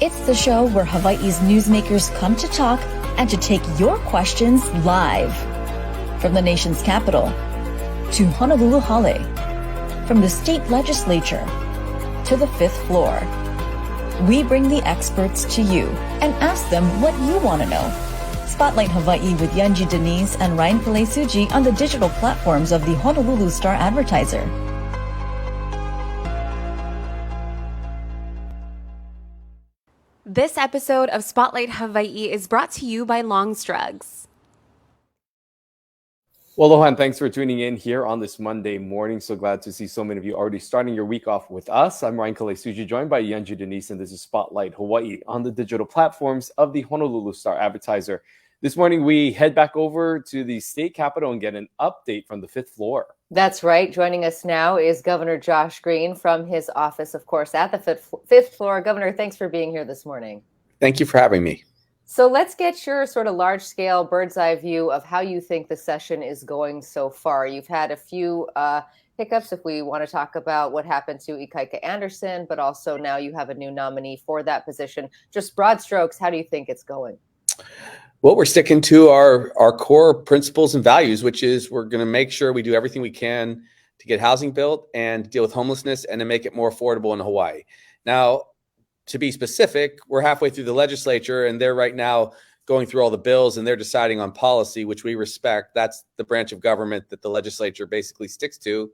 It's the show where Hawaii's newsmakers come to talk and to take your questions live. From the nation's capital to Honolulu Hale, from the state legislature to the fifth floor. We bring the experts to you and ask them what you want to know. Spotlight Hawaii with Yunji Denise and Ryan Pillay-Suji on the digital platforms of the Honolulu Star-Advertiser. This episode of Spotlight Hawaii is brought to you by Long's Drugs. Well, aloha, and thanks for tuning in here on this Monday morning. So glad to see so many of you already starting your week off with us. I'm Ryan Pillay-Suji, joined by Yunji Denise, and this is Spotlight Hawaii on the digital platforms of the Honolulu Star-Advertiser. This morning, we head back over to the state capitol and get an update from the fifth floor. That's right. Joining us now is Governor Josh Green from his office, of course, at the fifth floor. Governor, thanks for being here this morning. Thank you for having me. So let's get your sort of large-scale bird's eye view of how you think the session is going so far. You've had a few hiccups if we want to talk about what happened to Ikaika Anderson, but also now you have a new nominee for that position. Just broad strokes, how do you think it's going? Well, we're sticking to our core principles and values, which is we're going to make sure we do everything we can to get housing built and deal with homelessness and to make it more affordable in Hawaii. Now, to be specific, we're halfway through the legislature and they're right now going through all the bills and they're deciding on policy, which we respect. That's the branch of government that the legislature basically sticks to.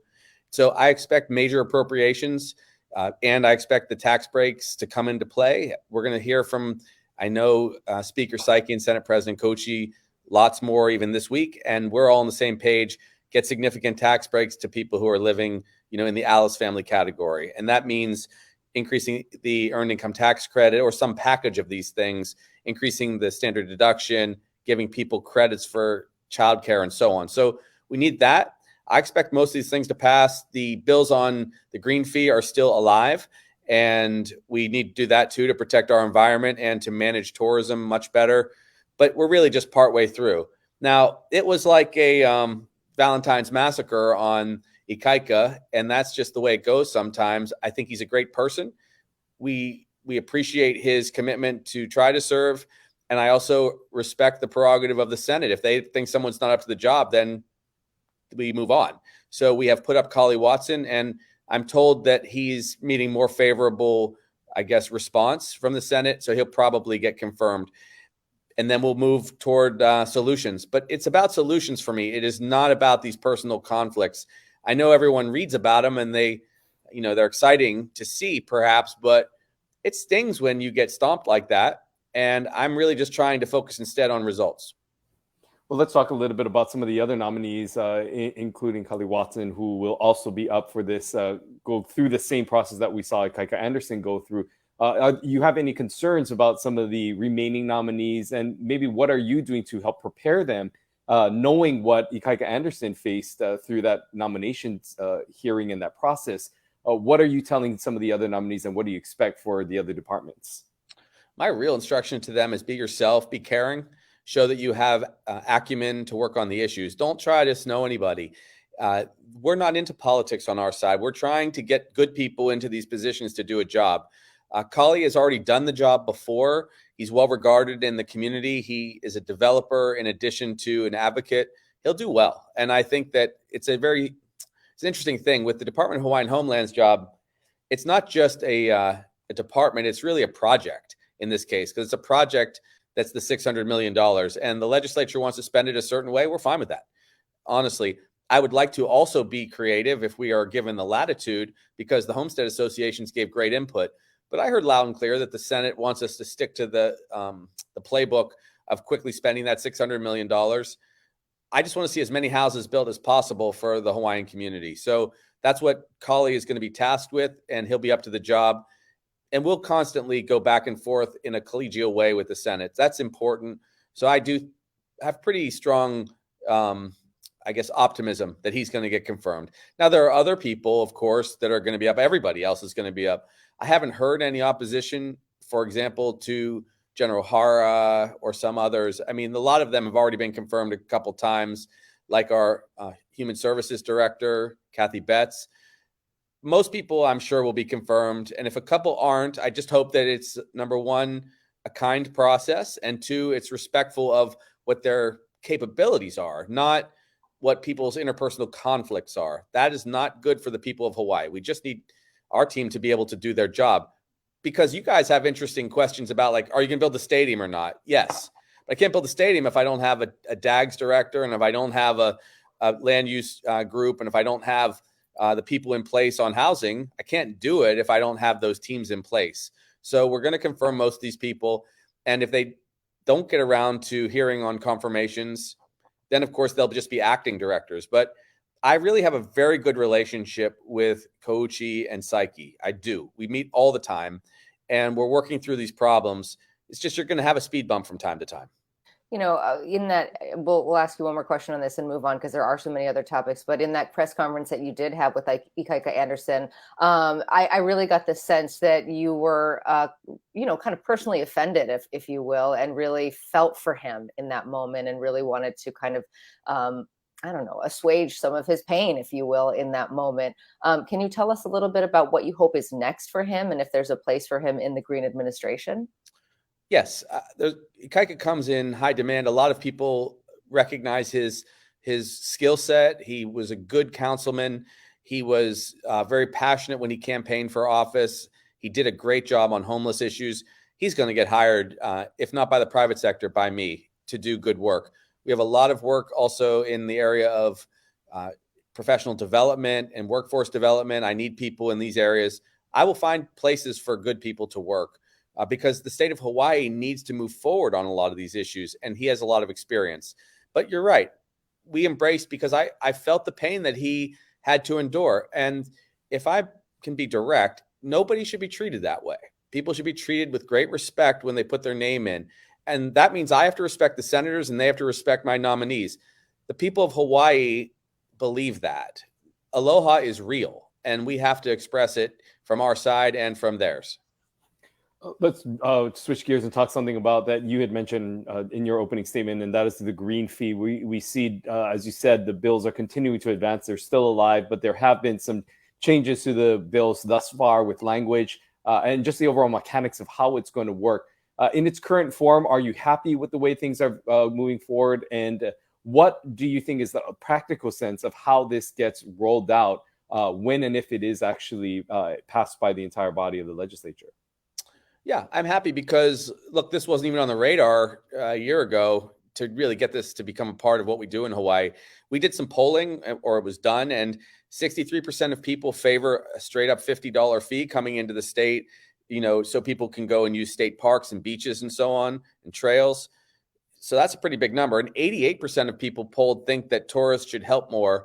So I expect major appropriations and I expect the tax breaks to come into play. We're going to hear from I know Speaker Psyche and Senate President Kochi, lots more even this week, and we're all on the same page. Get significant tax breaks to people who are living, in the Alice family category, and that means increasing the earned income tax credit or some package of these things, increasing the standard deduction, giving people credits for childcare, and so on. So we need that. I expect most of these things to pass. The bills on the green fee are still alive. And we need to do that, too, to protect our environment and to manage tourism much better. But we're really just partway through. Now, it was like a Valentine's massacre on Ikaika, and that's just the way it goes sometimes. I think he's a great person. We appreciate his commitment to try to serve. And I also respect the prerogative of the Senate. If they think someone's not up to the job, then we move on. So we have put up Kali Watson, and I'm told that he's meeting more favorable, response from the Senate. So he'll probably get confirmed. And then we'll move toward solutions. But it's about solutions for me. It is not about these personal conflicts. I know everyone reads about them and they're exciting to see perhaps, but it stings when you get stomped like that. And I'm really just trying to focus instead on results. Well, let's talk a little bit about some of the other nominees, including Kali Watson, who will also be up for this, go through the same process that we saw Ikaika Anderson go through. You have any concerns about some of the remaining nominees, and maybe what are you doing to help prepare them, knowing what Ikaika Anderson faced through that nominations hearing in that process? What are you telling some of the other nominees, and what do you expect for the other departments? My real instruction to them is be yourself, be caring. Show that you have acumen to work on the issues. Don't try to snow anybody. We're not into politics on our side. We're trying to get good people into these positions to do a job. Kali has already done the job before. He's well regarded in the community. He is a developer in addition to an advocate. He'll do well. And I think that it's an interesting thing with the Department of Hawaiian Homeland's job. It's not just a department. It's really a project in this case, because it's a project that's the $600 million. And the legislature wants to spend it a certain way. We're fine with that. Honestly, I would like to also be creative if we are given the latitude, because the Homestead Associations gave great input. But I heard loud and clear that the Senate wants us to stick to the playbook of quickly spending that $600 million. I just want to see as many houses built as possible for the Hawaiian community. So that's what Kali is going to be tasked with, and he'll be up to the job. And we'll constantly go back and forth in a collegial way with the Senate. That's important. So I do have pretty strong, optimism that he's going to get confirmed. Now, there are other people, of course, that are going to be up. Everybody else is going to be up. I haven't heard any opposition, for example, to General Hara or some others. I mean, a lot of them have already been confirmed a couple times, like our Human Services Director, Kathy Betts. most people, I'm sure, will be confirmed. And if a couple aren't, I just hope that it's, number one, a kind process, and two, it's respectful of what their capabilities are, not what people's interpersonal conflicts are. That is not good for the people of Hawaii. We just need our team to be able to do their job, because you guys have interesting questions about, like, are you going to build the stadium or not? Yes. But I can't build the stadium if I don't have a DAGS director, and if I don't have a land use group, and if I don't have the people in place on housing. I can't do it if I don't have those teams in place. So we're going to confirm most of these people. And if they don't get around to hearing on confirmations, then of course they'll just be acting directors. But I really have a very good relationship with Koichi and Psyche. I do. We meet all the time, and we're working through these problems. It's just, you're going to have a speed bump from time to time. In that, we'll ask you one more question on this and move on, because there are so many other topics. But in that press conference that you did have with Ikaika Anderson, I really got the sense that you were, kind of personally offended, if you will, and really felt for him in that moment, and really wanted to kind of, assuage some of his pain, if you will, in that moment. Can you tell us a little bit about what you hope is next for him, and if there's a place for him in the Green administration? Yes, Ikaika comes in high demand. A lot of people recognize his skill set. He was a good councilman. He was very passionate when he campaigned for office. He did a great job on homeless issues. He's going to get hired, if not by the private sector, by me, to do good work. We have a lot of work also in the area of professional development and workforce development. I need people in these areas. I will find places for good people to work. Because the state of Hawaii needs to move forward on a lot of these issues, and he has a lot of experience. But you're right. We embraced, because I felt the pain that he had to endure. And if I can be direct, nobody should be treated that way. People should be treated with great respect when they put their name in. And that means I have to respect the senators, and they have to respect my nominees. The people of Hawaii believe that. Aloha is real, and we have to express it from our side and from theirs. Let's switch gears and talk something about that you had mentioned in your opening statement, and that is the green fee. We see, as you said, the bills are continuing to advance. They're still alive, but there have been some changes to the bills thus far with language and just the overall mechanics of how it's going to work. In its current form, are you happy with the way things are moving forward? And what do you think is the practical sense of how this gets rolled out when and if it is actually passed by the entire body of the legislature? Yeah, I'm happy because, look, this wasn't even on the radar a year ago to really get this to become a part of what we do in Hawaii. We did some polling, or it was done, and 63% of people favor a straight up $50 fee coming into the state, so people can go and use state parks and beaches and so on, and trails. So that's a pretty big number. And 88% of people polled think that tourists should help more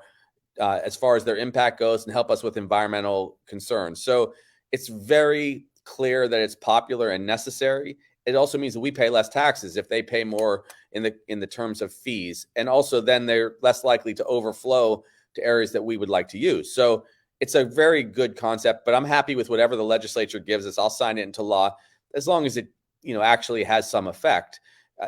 as far as their impact goes, and help us with environmental concerns. So it's very clear that it's popular and necessary. It also means that we pay less taxes if they pay more in the terms of fees, and also then they're less likely to overflow to areas that we would like to use. So it's a very good concept, but I'm happy with whatever the legislature gives us. I'll sign it into law as long as it actually has some effect.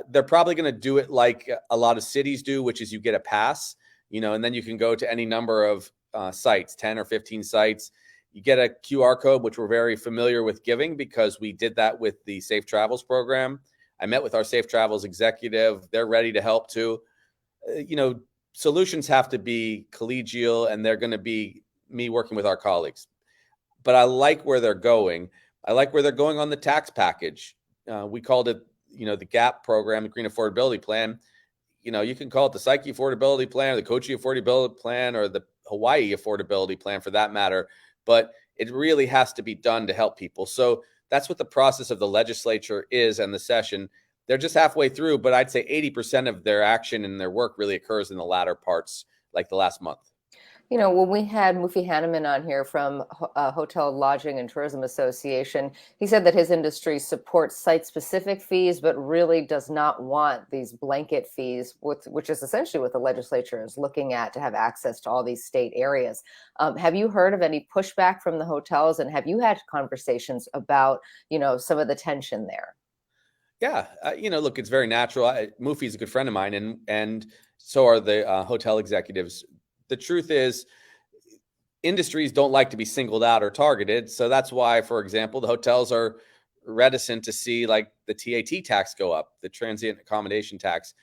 They're probably going to do it like a lot of cities do, which is you get a pass, and then you can go to any number of sites, 10 or 15 sites. You get a QR code, which we're very familiar with giving because we did that with the Safe Travels program. I met with our Safe Travels executive. They're ready to help too. Solutions have to be collegial, and they're going to be me working with our colleagues. But I like where they're going. I like where they're going on the tax package. We called it, the GAP program, the Green Affordability Plan. You can call it the Psyche Affordability Plan, or the Kochi Affordability Plan, or the Hawaii Affordability Plan for that matter. But it really has to be done to help people. So that's what the process of the legislature is, and the session. They're just halfway through, but I'd say 80% of their action and their work really occurs in the latter parts, like the last month. When we had Mufi Hanneman on here from Hotel Lodging and Tourism Association, he said that his industry supports site-specific fees, but really does not want these blanket fees, which is essentially what the legislature is looking at, to have access to all these state areas. Have you heard of any pushback from the hotels, and have you had conversations about, some of the tension there? Yeah, look, it's very natural. Mufi's a good friend of mine, and so are the hotel executives. The truth is, industries don't like to be singled out or targeted. So that's why, for example, the hotels are reticent to see like the TAT tax go up, the transient accommodation tax.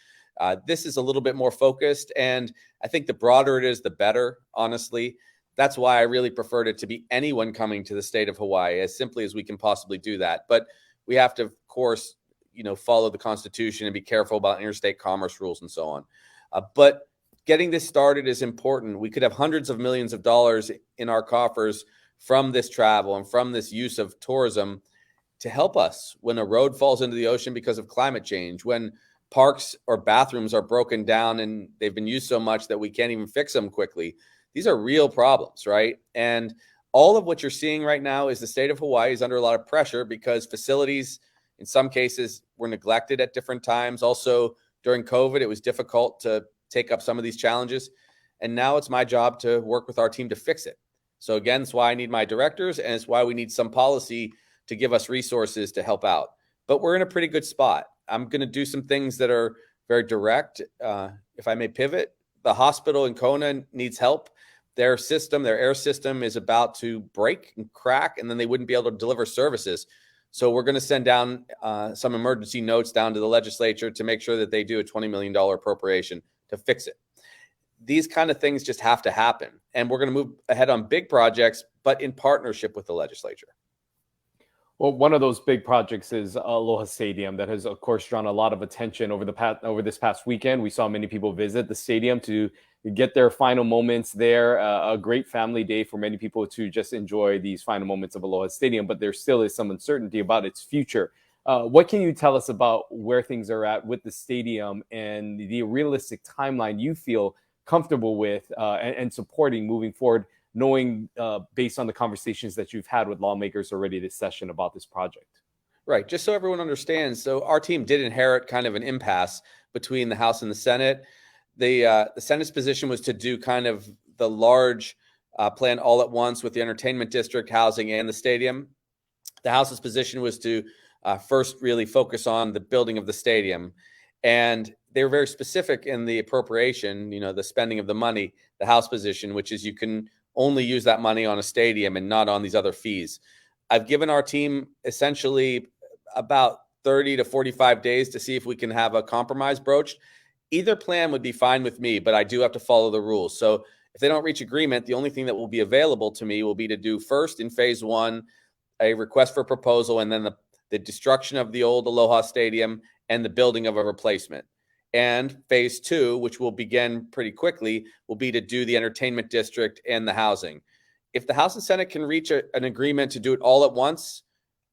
This is a little bit more focused, and I think the broader it is, the better, honestly. That's why I really preferred it to be anyone coming to the state of Hawaii, as simply as we can possibly do that. But we have to, of course, follow the Constitution and be careful about interstate commerce rules and so on. But getting this started is important. We could have hundreds of millions of dollars in our coffers from this travel and from this use of tourism to help us when a road falls into the ocean because of climate change, when parks or bathrooms are broken down and they've been used so much that we can't even fix them quickly. These are real problems, right? And all of what you're seeing right now is the state of Hawaii is under a lot of pressure because facilities, in some cases, were neglected at different times. Also, during COVID, it was difficult to take up some of these challenges. And now it's my job to work with our team to fix it. So again, it's why I need my directors, and it's why we need some policy to give us resources to help out. But we're in a pretty good spot. I'm going to do some things that are very direct. If I may pivot, the hospital in Kona needs help. Their air system is about to break and crack, and then they wouldn't be able to deliver services. So we're going to send down some emergency notes down to the legislature to make sure that they do a $20 million appropriation to fix it. These kind of things just have to happen. And we're going to move ahead on big projects, but in partnership with the legislature. Well, one of those big projects is Aloha Stadium that has, of course, drawn a lot of attention over this past weekend. We saw many people visit the stadium to get their final moments there. A great family day for many people to just enjoy these final moments of Aloha Stadium, but there still is some uncertainty about its future. What can you tell us about where things are at with the stadium and the realistic timeline you feel comfortable with and supporting moving forward, knowing based on the conversations that you've had with lawmakers already this session about this project? Right. Just so everyone understands. So our team did inherit kind of an impasse between the House and the Senate. The Senate's position was to do kind of the large plan all at once with the entertainment district, housing, and the stadium. The House's position was to first really focus on the building of the stadium. And they were very specific in the appropriation, the spending of the money, the House position, which is you can only use that money on a stadium and not on these other fees. I've given our team essentially about 30 to 45 days to see if we can have a compromise broached. Either plan would be fine with me, but I do have to follow the rules. So if they don't reach agreement, the only thing that will be available to me will be to do first in phase one, a request for proposal, and then the destruction of the old Aloha Stadium and the building of a replacement. And phase two, which will begin pretty quickly, will be to do the entertainment district and the housing. If the House and Senate can reach an agreement to do it all at once,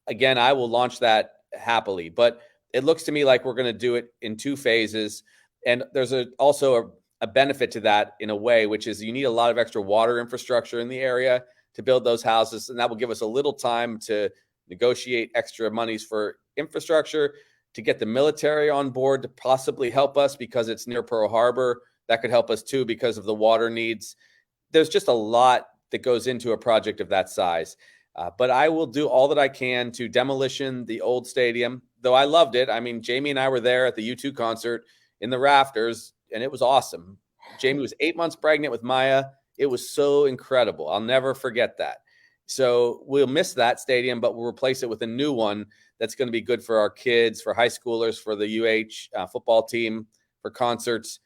again, I will launch that happily. But it looks to me like we're going to do it in two phases. And there's also a benefit to that in a way, which is you need a lot of extra water infrastructure in the area to build those houses. And that will give us a little time to negotiate extra monies for infrastructure, to get the military on board to possibly help us because it's near Pearl Harbor. That could help us too because of the water needs. There's just a lot that goes into a project of that size. But I will do all that I can to demolition the old stadium, though I loved it. I mean, Jamie and I were there at the U2 concert in the rafters, and it was awesome. Jamie was 8 months pregnant with Maya. It was so incredible. I'll never forget that. So we'll miss that stadium, but we'll replace it with a new one that's going to be good for our kids, for high schoolers, for the football team, for concerts.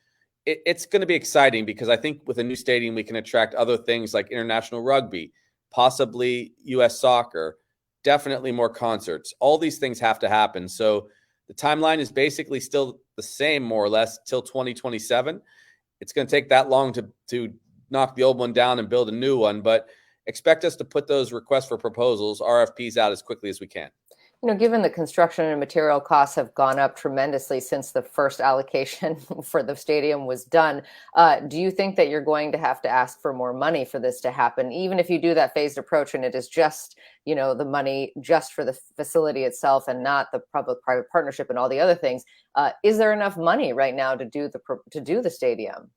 It's going to be exciting because I think with a new stadium, we can attract other things like international rugby, possibly U.S. soccer, definitely more concerts. All these things have to happen. So the timeline is basically still the same, more or less, till 2027. It's going to take that long to knock the old one down and build a new one, but expect us to put those requests for proposals, RFPs, out as quickly as we can. Given the construction and material costs have gone up tremendously since the first allocation for the stadium was done, do you think that you're going to have to ask for more money for this to happen, even if you do that phased approach and it is just, the money just for the facility itself and not the public-private partnership and all the other things? Is there enough money right now to do the stadium?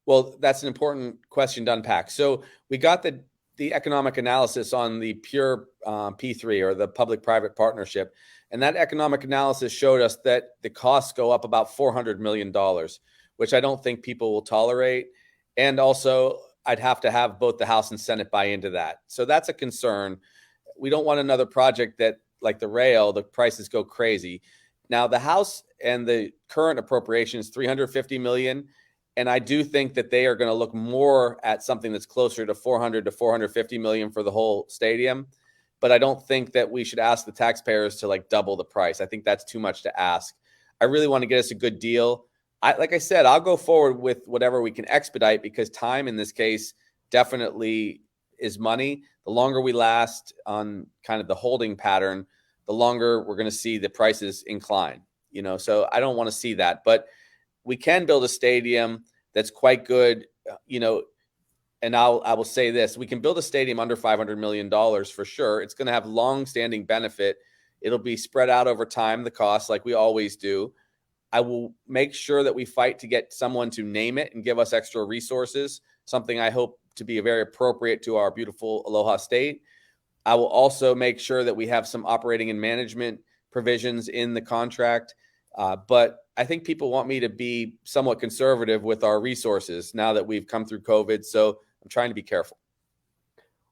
Well, that's an important question to unpack. So we got the economic analysis on the pure P3 or the public-private partnership. And that economic analysis showed us that the costs go up about $400 million, which I don't think people will tolerate. And also I'd have to have both the House and Senate buy into that. So that's a concern. We don't want another project that, like the rail, the prices go crazy. Now, the House and the current appropriation is $350 million. And I do think that they are going to look more at something that's closer to $400 to $450 million for the whole stadium. But I don't think that we should ask the taxpayers to like double the price. I think that's too much to ask. I really want to get us a good deal. Like I said, I'll go forward with whatever we can expedite, because time in this case definitely is money. The longer we last on kind of the holding pattern, the longer we're going to see the prices incline. So I don't want to see that. But we can build a stadium that's quite good, and I will say this: we can build a stadium under $500 million for sure. It's going to have long-standing benefit. It'll be spread out over time, the cost, like we always do. I will make sure that we fight to get someone to name it and give us extra resources, something I hope to be very appropriate to our beautiful Aloha State. I will also make sure that we have some operating and management provisions in the contract. But I think people want me to be somewhat conservative with our resources now that we've come through COVID. So I'm trying to be careful.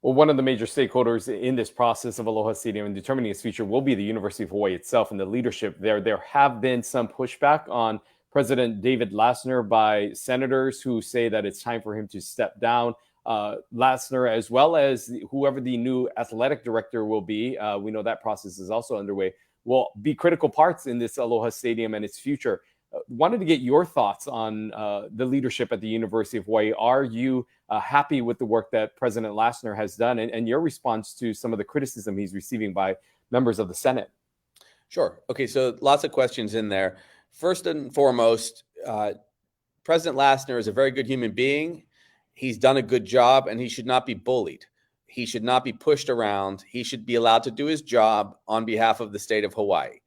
Well, one of the major stakeholders in this process of Aloha Stadium and determining its future will be the University of Hawaii itself and the leadership there. There have been some pushback on President David Lassner by senators who say that it's time for him to step down. Lassner, as well as whoever the new athletic director will be, we know that process is also underway, will be critical parts in this Aloha Stadium and its future. Wanted to get your thoughts on the leadership at the University of Hawaii. Are you happy with the work that President Lassner has done, and your response to some of the criticism he's receiving by members of the Senate? Sure. Okay, so lots of questions in there. First and foremost, President Lassner is a very good human being. He's done a good job, and he should not be bullied. He should not be pushed around. He should be allowed to do his job on behalf of the state of Hawaii.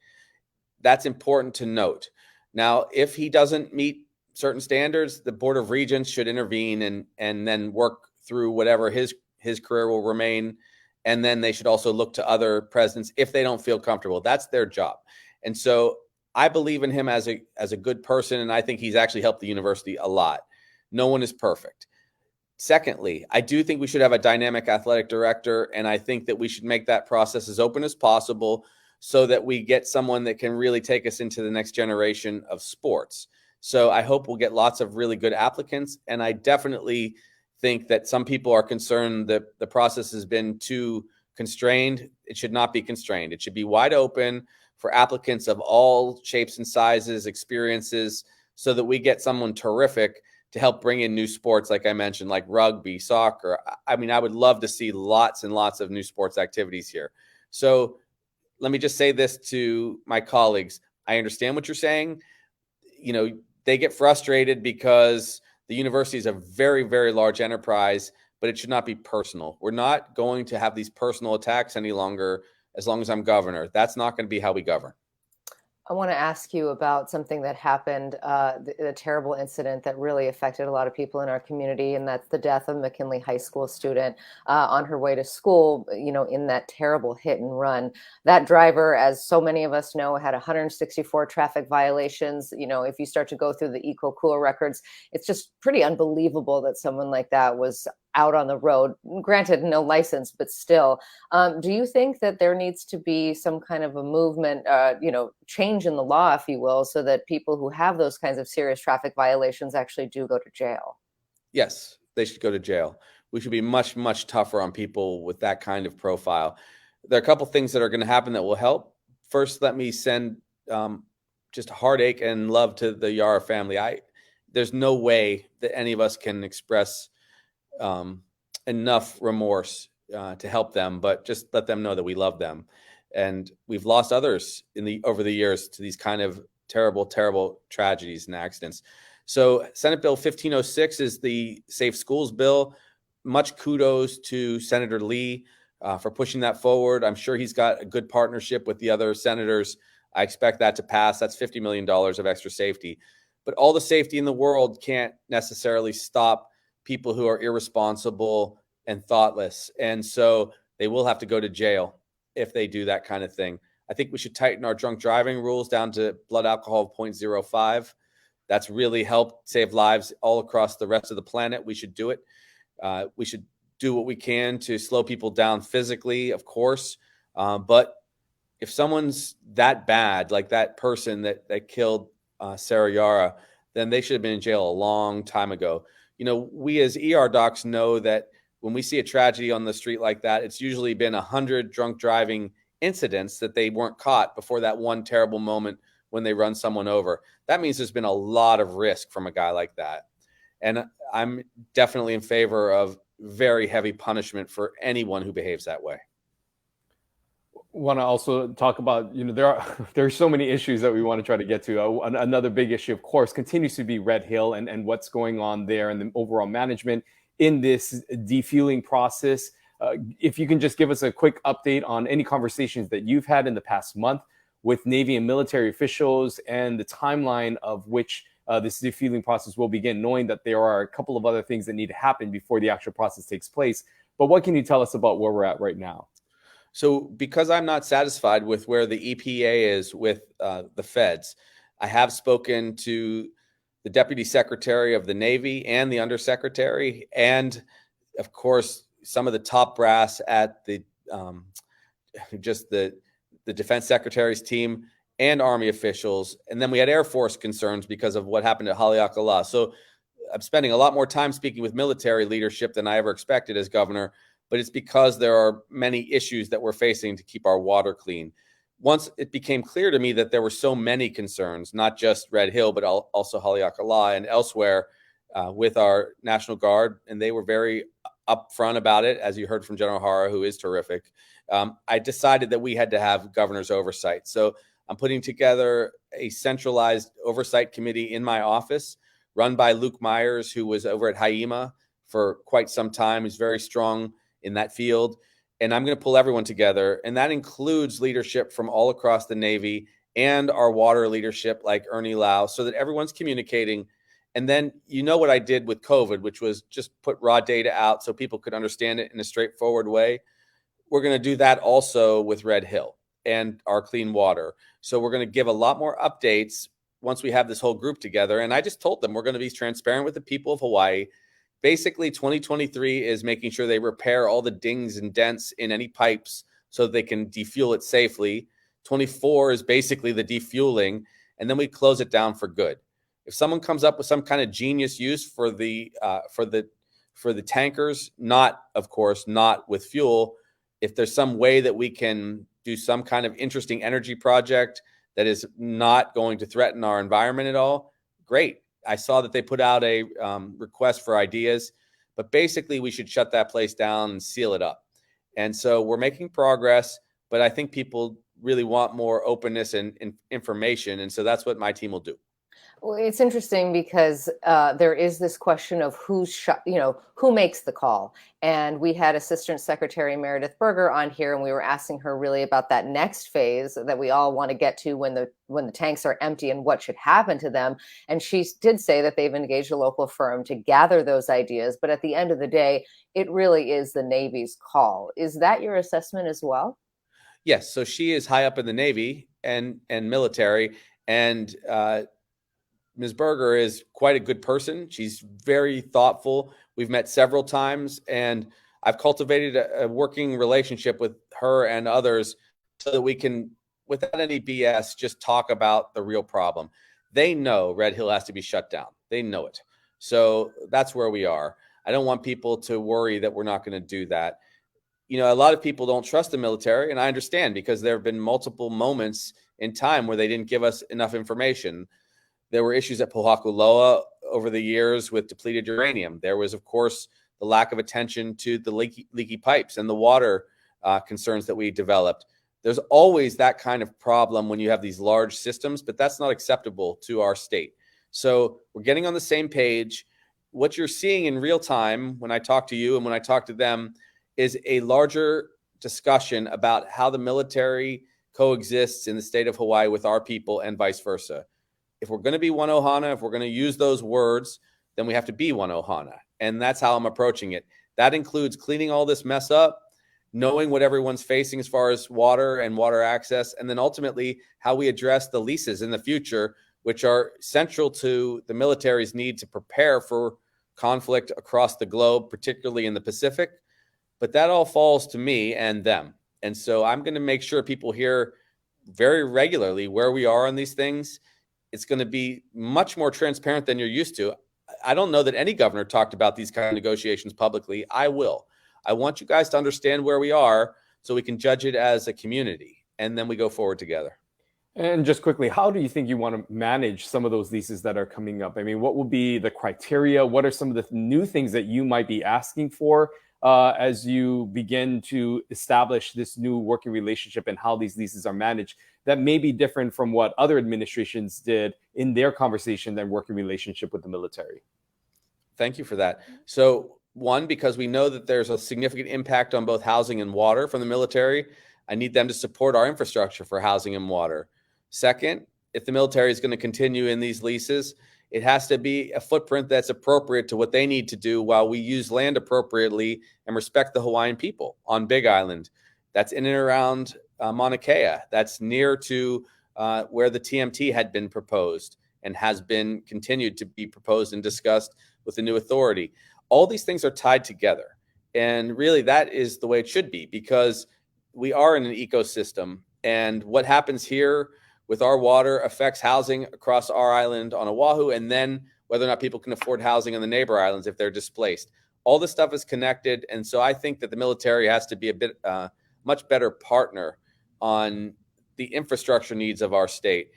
That's important to note. Now, if he doesn't meet certain standards, the Board of Regents should intervene and then work through whatever his career will remain. And then they should also look to other presidents if they don't feel comfortable. That's their job. And so I believe in him as a good person, and I think he's actually helped the university a lot. No one is perfect. Secondly, I do think we should have a dynamic athletic director, and I think that we should make that process as open as possible so that we get someone that can really take us into the next generation of sports. So I hope we'll get lots of really good applicants, and I definitely think that some people are concerned that the process has been too constrained. It should not be constrained. It should be wide open for applicants of all shapes and sizes, experiences, so that we get someone terrific to help bring in new sports, like I mentioned, like rugby, soccer. I mean, I would love to see lots and lots of new sports activities here. So let me just say this to my colleagues. I understand what you're saying. They get frustrated because the university is a very, very large enterprise, but it should not be personal. We're not going to have these personal attacks any longer as long as I'm governor. That's not going to be how we govern. I want to ask you about something that happened, the terrible incident that really affected a lot of people in our community, and that's the death of McKinley High School student on her way to school, in that terrible hit and run. That driver, as so many of us know, had 164 traffic violations. If you start to go through the eco-cool records, it's just pretty unbelievable that someone like that was out on the road, granted no license, but still. Do you think that there needs to be some kind of a movement, change in the law, if you will, so that people who have those kinds of serious traffic violations actually do go to jail? Yes, they should go to jail. We should be much, much tougher on people with that kind of profile. There are a couple things that are going to happen that will help. First, let me send just heartache and love to the Yara family. There's no way that any of us can express enough remorse to help them, but just let them know that we love them. And we've lost others over the years to these kind of terrible, terrible tragedies and accidents. So Senate Bill 1506 is the Safe Schools bill. Much kudos to Senator Lee for pushing that forward. I'm sure he's got a good partnership with the other senators. I expect that to pass. That's $50 million of extra safety. But all the safety in the world can't necessarily stop people who are irresponsible and thoughtless. And so they will have to go to jail if they do that kind of thing. I think we should tighten our drunk driving rules down to blood alcohol of 0.05. That's really helped save lives all across the rest of the planet. We should do it. We should do what we can to slow people down physically, of course. But if someone's that bad, like that person that killed Sarah Yara, then they should have been in jail a long time ago. We as ER docs know that when we see a tragedy on the street like that, it's usually been 100 drunk driving incidents that they weren't caught before that one terrible moment when they run someone over. That means there's been a lot of risk from a guy like that. And I'm definitely in favor of very heavy punishment for anyone who behaves that way. Want to also talk about, there are so many issues that we want to try to get to. Another big issue, of course, continues to be Red Hill and what's going on there and the overall management in this defueling process. If you can just give us a quick update on any conversations that you've had in the past month with Navy and military officials and the timeline of which this defueling process will begin, knowing that there are a couple of other things that need to happen before the actual process takes place. But what can you tell us about where we're at right now? So because I'm not satisfied with where the EPA is with the feds, I have spoken to the Deputy Secretary of the Navy and the Undersecretary, and of course, some of the top brass at the Defense Secretary's team and Army officials. And then we had Air Force concerns because of what happened at Haleakala. So I'm spending a lot more time speaking with military leadership than I ever expected as governor, but it's because there are many issues that we're facing to keep our water clean. Once it became clear to me that there were so many concerns, not just Red Hill, but also Haleakala and elsewhere with our National Guard, and they were very upfront about it, as you heard from General Hara, who is terrific. I decided that we had to have governor's oversight. So I'm putting together a centralized oversight committee in my office, run by Luke Myers, who was over at HIEMA for quite some time. He's very strong in that field. And I'm going to pull everyone together. And that includes leadership from all across the Navy and our water leadership like Ernie Lau, so that everyone's communicating. And then what I did with COVID, which was just put raw data out so people could understand it in a straightforward way. We're going to do that also with Red Hill and our clean water. So we're going to give a lot more updates once we have this whole group together. And I just told them we're going to be transparent with the people of Hawaii. Basically, 2023 is making sure they repair all the dings and dents in any pipes so that they can defuel it safely. 24 is basically the defueling, and then we close it down for good. If someone comes up with some kind of genius use for the tankers, not with fuel, if there's some way that we can do some kind of interesting energy project that is not going to threaten our environment at all, great. I saw that they put out a request for ideas, but basically we should shut that place down and seal it up. And so we're making progress, but I think people really want more openness and information. And so that's what my team will do. Well, it's interesting because there is this question of who makes the call. And we had Assistant Secretary Meredith Berger on here, and we were asking her really about that next phase that we all want to get to when the tanks are empty and what should happen to them. And she did say that they've engaged a local firm to gather those ideas. But at the end of the day, it really is the Navy's call. Is that your assessment as well? Yes. So she is high up in the Navy and military, and Ms. Berger is quite a good person. She's very thoughtful. We've met several times, and I've cultivated a working relationship with her and others so that we can, without any BS, just talk about the real problem. They know Red Hill has to be shut down. They know it. So that's where we are. I don't want people to worry that we're not going to do that. A lot of people don't trust the military, and I understand because there have been multiple moments in time where they didn't give us enough information. There were issues at Pohakuloa over the years with depleted uranium. There was, of course, the lack of attention to the leaky pipes and the water concerns that we developed. There's always that kind of problem when you have these large systems, but that's not acceptable to our state. So we're getting on the same page. What you're seeing in real time when I talk to you and when I talk to them is a larger discussion about how the military coexists in the state of Hawaii with our people and vice versa. If we're going to be one Ohana, if we're going to use those words, then we have to be one Ohana. And that's how I'm approaching it. That includes cleaning all this mess up, knowing what everyone's facing as far as water and water access, and then ultimately how we address the leases in the future, which are central to the military's need to prepare for conflict across the globe, particularly in the Pacific. But that all falls to me and them. And so I'm going to make sure people hear very regularly where we are on these things. It's going to be much more transparent than you're used to. I don't know that any governor talked about these kind of negotiations publicly. I will. I want you guys to understand where we are so we can judge it as a community, and then we go forward together. And just quickly, how do you think you want to manage some of those leases that are coming up? I mean, what will be the criteria? What are some of the new things that you might be asking for as you begin to establish this new working relationship and how these leases are managed that may be different from what other administrations did in their conversation and working relationship with the military? Thank you for that. So one, because we know that there's a significant impact on both housing and water from the military, I need them to support our infrastructure for housing and water. Second, if the military is going to continue in these leases, it has to be a footprint that's appropriate to what they need to do while we use land appropriately and respect the Hawaiian people on Big Island. That's in and around Mauna Kea. That's near to where the TMT had been proposed and has been continued to be proposed and discussed with the new authority. All these things are tied together. And really, that is the way it should be, because we are in an ecosystem. And what happens here with our water affects housing across our island on Oahu, and then whether or not people can afford housing on the neighbor islands if they're displaced. All this stuff is connected. And so I think that the military has to be a bit much better partner on the infrastructure needs of our state.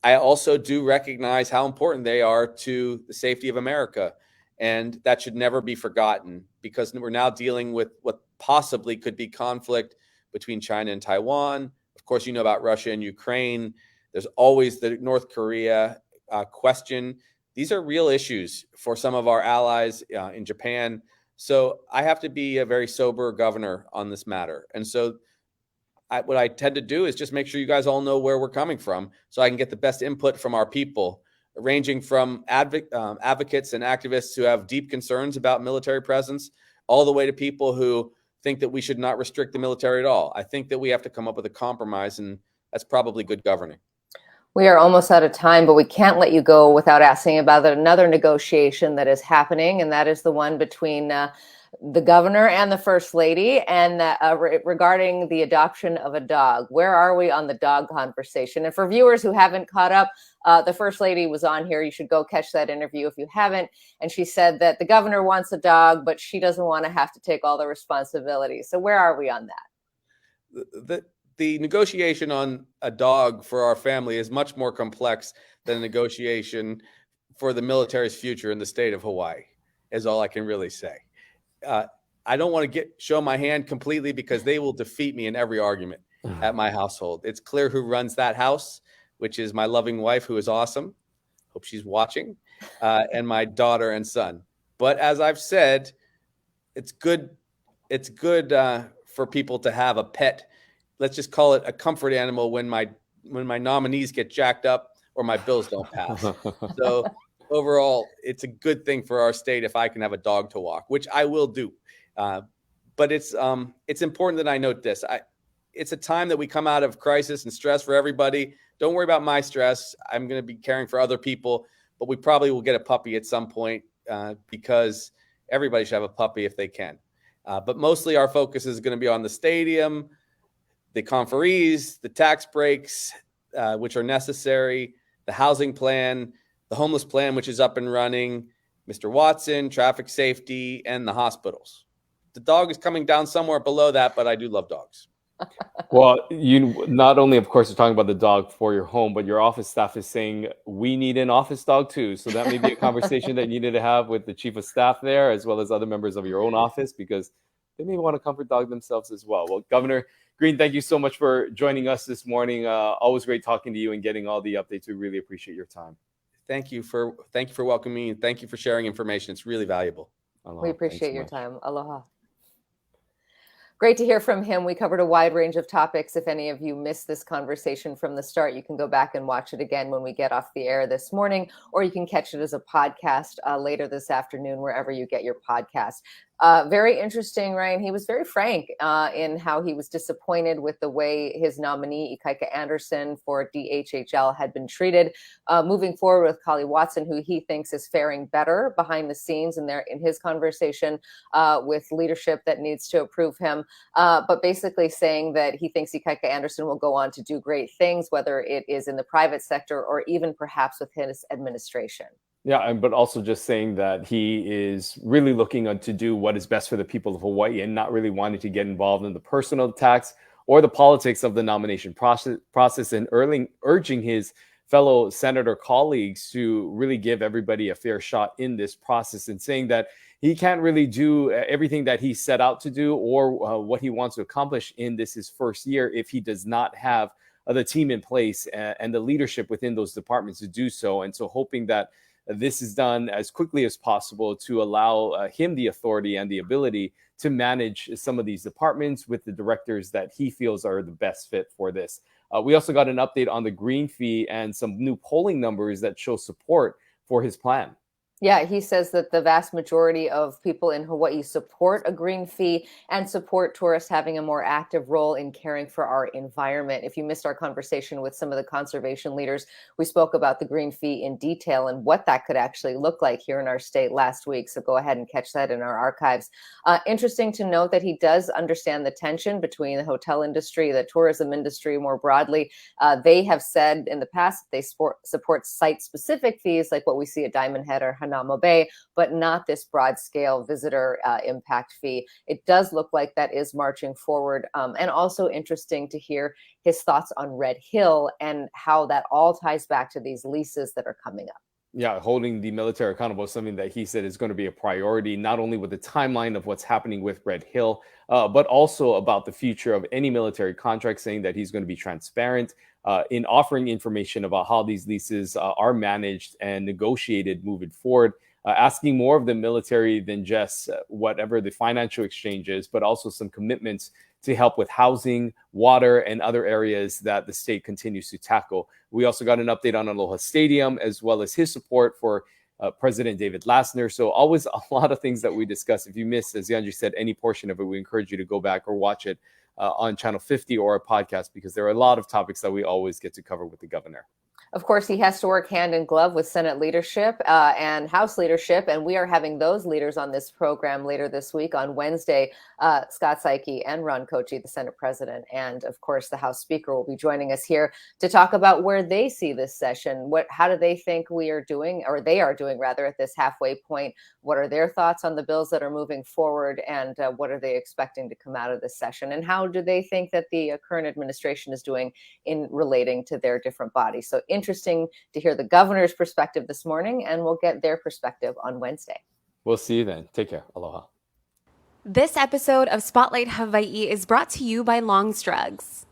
I also do recognize how important they are to the safety of America. And that should never be forgotten, because we're now dealing with what possibly could be conflict between China and Taiwan. Of course, you know about Russia and Ukraine. There's always the North Korea question. These are real issues for some of our allies in Japan. So I have to be a very sober governor on this matter. And so what I tend to do is just make sure you guys all know where we're coming from so I can get the best input from our people, ranging from advocates and activists who have deep concerns about military presence, all the way to people who think that we should not restrict the military at all. I think that we have to come up with a compromise, and that's probably good governing. We are almost out of time, but we can't let you go without asking about another negotiation that is happening, and that is the one between the governor and the first lady, and regarding the adoption of a dog. Where are we on the dog conversation? And for viewers who haven't caught up, the first lady was on here. You should go catch that interview if you haven't. And she said that the governor wants a dog, but she doesn't want to have to take all the responsibility. So where are we on that? The negotiation on a dog for our family is much more complex than a negotiation for the military's future in the state of Hawaii, is all I can really say. I don't want to show my hand completely, because they will defeat me in every argument at my household. It's clear who runs that house, which is my loving wife, who is awesome. Hope she's watching, and my daughter and son. But as I've said, it's good. It's good for people to have a pet. Let's just call it a comfort animal when my nominees get jacked up or my bills don't pass. So overall, it's a good thing for our state if I can have a dog to walk, which I will do. But it's important that I note this. It's a time that we come out of crisis and stress for everybody. Don't worry about my stress. I'm going to be caring for other people, but we probably will get a puppy at some point because everybody should have a puppy if they can. But mostly our focus is going to be on the stadium, the conferees, the tax breaks, which are necessary, the housing plan, the homeless plan, which is up and running, Mr. Watson, traffic safety, and the hospitals. The dog is coming down somewhere below that, but I do love dogs. Well, you not only, of course, are talking about the dog for your home, but your office staff is saying we need an office dog too. So that may be a conversation that you need to have with the chief of staff there, as well as other members of your own office, because they may want a comfort dog themselves as well. Well, Governor Green, thank you so much for joining us this morning. Always great talking to you and getting all the updates. We really appreciate your time. Thank you for welcoming me, and thank you for sharing information. It's really valuable. Aloha. We appreciate your time. Aloha. Great to hear from him. We covered a wide range of topics. If any of you missed this conversation from the start, you can go back and watch it again when we get off the air this morning, or you can catch it as a podcast later this afternoon, wherever you get your podcast. Very interesting, Ryan. He was very frank in how he was disappointed with the way his nominee, Ikaika Anderson, for DHHL had been treated. Moving forward with Kali Watson, who he thinks is faring better behind the scenes in his conversation with leadership that needs to approve him. But basically saying that he thinks Ikaika Anderson will go on to do great things, whether it is in the private sector or even perhaps with his administration. Yeah, but also just saying that he is really looking to do what is best for the people of Hawaii and not really wanting to get involved in the personal attacks or the politics of the nomination process and urging his fellow senator colleagues to really give everybody a fair shot in this process, and saying that he can't really do everything that he set out to do or what he wants to accomplish in his first year if he does not have the team in place and the leadership within those departments to do so. And so hoping that this is done as quickly as possible to allow him the authority and the ability to manage some of these departments with the directors that he feels are the best fit for this. We also got an update on the green fee and some new polling numbers that show support for his plan. Yeah, he says that the vast majority of people in Hawaii support a green fee and support tourists having a more active role in caring for our environment. If you missed our conversation with some of the conservation leaders, we spoke about the green fee in detail and what that could actually look like here in our state last week. So go ahead and catch that in our archives. Interesting to note that he does understand the tension between the hotel industry, the tourism industry more broadly. They have said in the past that they support site-specific fees like what we see at Diamond Head or Hanauma Bay, but not this broad scale visitor impact fee. It does look like that is marching forward. And also interesting to hear his thoughts on Red Hill and how that all ties back to these leases that are coming up. Yeah, holding the military accountable is something that he said is going to be a priority, not only with the timeline of what's happening with Red Hill, but also about the future of any military contract, saying that he's going to be transparent in offering information about how these leases are managed and negotiated moving forward, asking more of the military than just whatever the financial exchange is, but also some commitments to help with housing, water, and other areas that the state continues to tackle. We also got an update on Aloha Stadium, as well as his support for President David Lassner. So always a lot of things that we discuss. If you missed, as Yanji said, any portion of it, we encourage you to go back or watch it on Channel 50 or a podcast, because there are a lot of topics that we always get to cover with the governor. Of course, he has to work hand in glove with Senate leadership and House leadership, and we are having those leaders on this program later this week on Wednesday. Scott Saiki and Ron Kochi, the Senate president, and of course the House Speaker will be joining us here to talk about where they see this session. How do they think we are doing, or they are doing rather, at this halfway point? What are their thoughts on the bills that are moving forward, and what are they expecting to come out of this session? And how do they think that the current administration is doing in relating to their different bodies? So interesting to hear the governor's perspective this morning, and we'll get their perspective on Wednesday. We'll see you then. Take care. Aloha. This episode of Spotlight Hawaii is brought to you by Long's Drugs.